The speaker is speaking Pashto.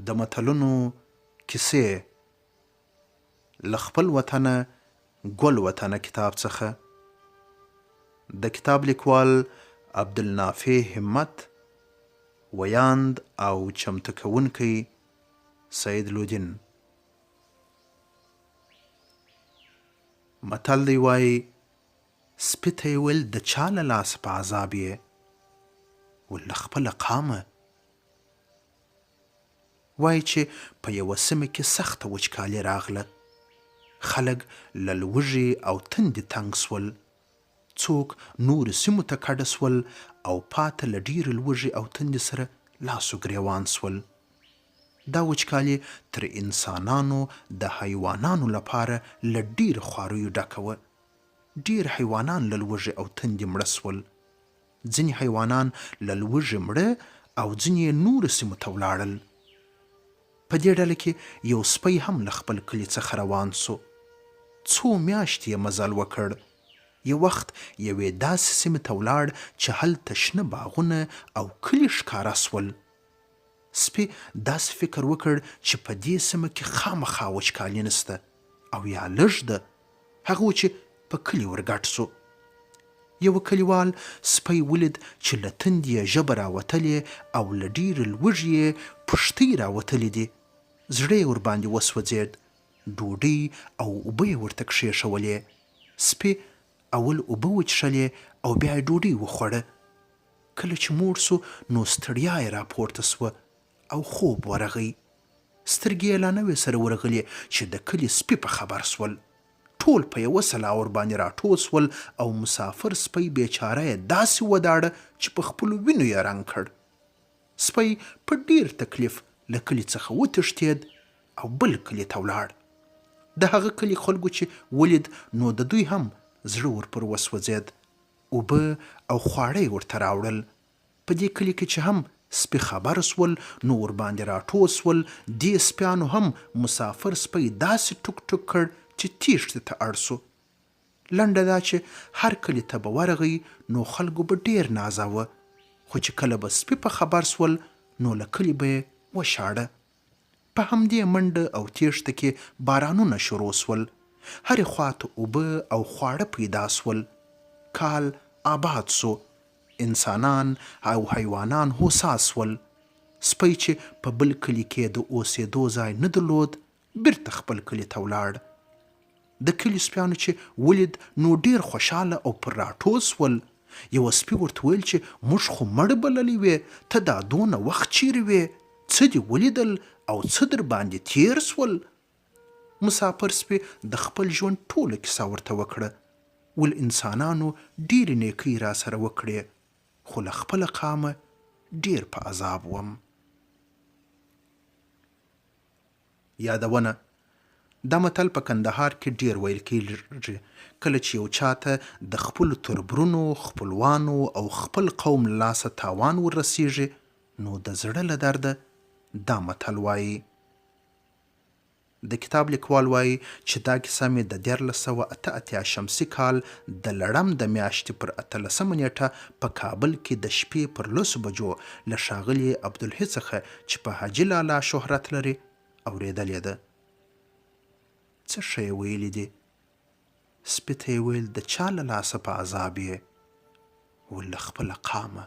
د متلونو کیسې له خپل وطنه ګل وطنه کتاب څخه. د کتاب لیکوال عبدالنافع همت، ویاند او چمتو کوونکی سید لودین. متل دی وایي سپي ته یې ویل د چا له لاسه په عذاب یې؟ ول له خپله قامه. وایي چې په یوه سیمه کې سخته وچکالي راغله. خلک له لوږې او تندې تنګ سول. څوک نورو سیمو ته کډه سول او پاته له ډېرې لوږې او تندې سره لاس و ګرېوان سول. دا وچکالي تر انسانانو د حیوانانو لپاره له ډېرو خواریو ډکه وه. ډېر حیوانان له لوږې او تندې مړه سول. ځینې حیوانان له لوږې مړه او ځینې یې نورو سیمو ته ولاړل. په دې ډله کې یو سپی هم له خپل کلي څخه روان سو. څو میاشتې یې مزل وکړ. یو وخت یوې داسې سیمې ته ولاړ چې هلته شنه باغونه او کلي ښکاره سول. سپي داسې فکر وکړ چې په دې سیمه کې خامخا وچکالي نسته او یا لږ ده. هغه و چې په کلي ورګډ سو. یوه کلیوال سپی ولید چې له تندې یې ژبه راوتلې او له ډېرې لوږې یې پښتۍ راوتلې دي. زړه یې ورباندې وسوځېد. ډوډۍ او اوبه یې ورته کښېښولې. سپي اول اوبه وڅښلې او بیا یې ډوډۍ وخوړه. کله چې موړ سو نو ستړیا یې راپورته سوه او خوب ورغی. سترګې یې لا نه وې سره ورغلې چې د کلي سپي په خبر سول. ټول په یوه سلا ورباندې راټول سول او مسافر سپی بیچاره یې داسې وداړه چې په خپلو وینو یې رنګ کړ. سپی په ډېر تکلیف له کلي څخه وتښتېد او بل کلي ته ولاړ. د هغه کلي خلکو چې ولید نو د دوی هم زړه ورپر وسوځېد. اوبه او خواړه یې ورته راوړل. په دې کلي کې چې هم سپي خبر سول نو ورباندې راټول سول. دې سپیانو هم مسافر سپی داسې ټوک ټوک کړ چې تیښتې ته اړ سو. لنډه دا چې هر کلي ته به ورغی نو خلکو به ډېر نازاوه، خو چې کله به سپي په خبر سول نو له کلي به یې وشاړه. په همدې منډه او تیښته کې بارانونه شروع سول. هرې خواته اوبه او خواړه پیدا سول. کال آباد سو. انسانان او حیوانان هوسا سول. سپی چې په بل کلي کې د اوسېدو ځای نه درلود بیرته خپل کلي ته ولاړ. د کلي سپیانو چې ولید نو ډېر خوشحاله او پر راټول سول. یوه سپي ورته ویل چې موږ خو مړ بللی وې، ته دا دونه وخت چیرې وې؟ څه دې ولیدل او څه در باندې تیر سول؟ مسافر سپي د خپل ژوند ټوله کیسه ورته وکړه. ول انسانانو ډېرې نیکۍ را سره وکړې، خو له خپله قامه ډېر په عذاب وم. یادونه: دا متل په کندهار کې ډېر ویل کېږي. کله چې یو چاته د خپلو تربرونو، خپلوانو او خپل قوم له لاسه تاوان ورسیږي نو د زړه له درده دا متل وایي. د کتاب لیکوال وایي چې دا کیسه مې د 1388 شمسي کال د لړم د میاشتې پر 18 نیټه په کابل کې د شپې پر 10 بجو له ښاغلي عبدالحی څخه چې په حاجي لالا شهرت لري اورېدلې ده. څه ښه یې ویلي دي. سپي ته یې ویل د چا له لاسه په عذاب یې؟ ول له خپله قامه.